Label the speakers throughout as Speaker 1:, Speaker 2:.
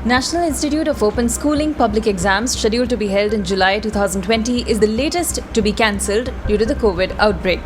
Speaker 1: National Institute of Open Schooling public exams scheduled to be held in July 2020 is the latest to be cancelled due to the COVID outbreak.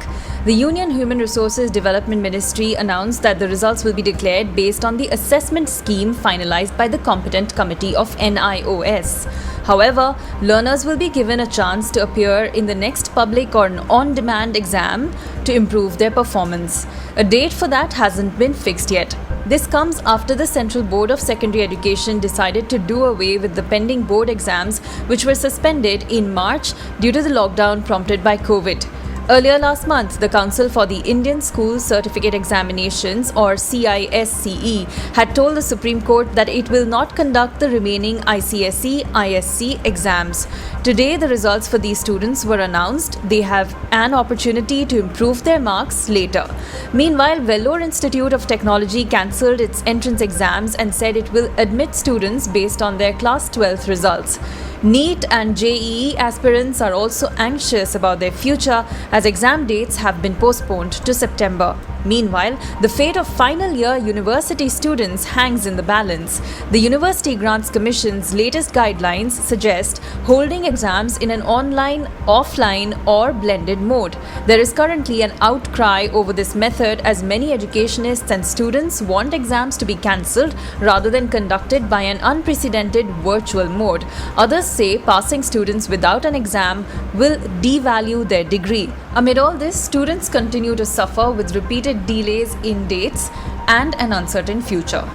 Speaker 1: The Union Human Resources Development Ministry announced that the results will be declared based on the assessment scheme finalized by the competent committee of NIOS. However, learners will be given a chance to appear in the next public or on-demand exam to improve their performance. A date for that hasn't been fixed yet. This comes after the Central Board of Secondary Education decided to do away with the pending board exams which were suspended in March due to the lockdown prompted by COVID. Earlier last month, the Council for the Indian School Certificate Examinations or CISCE had told the Supreme Court that it will not conduct the remaining ICSE, ISC exams. Today, the results for these students were announced. They have an opportunity to improve their marks later. Meanwhile, Vellore Institute of Technology cancelled its entrance exams and said it will admit students based on their class 12th results. NEET and JEE aspirants are also anxious about their future as exam dates have been postponed to September. Meanwhile, the fate of final year university students hangs in the balance. The University Grants Commission's latest guidelines suggest holding exams in an online, offline, or blended mode. There is currently an outcry over this method as many educationists and students want exams to be cancelled rather than conducted by an unprecedented virtual mode. Others say passing students without an exam will devalue their degree. Amid all this, students continue to suffer with repeated delays in dates and an uncertain future.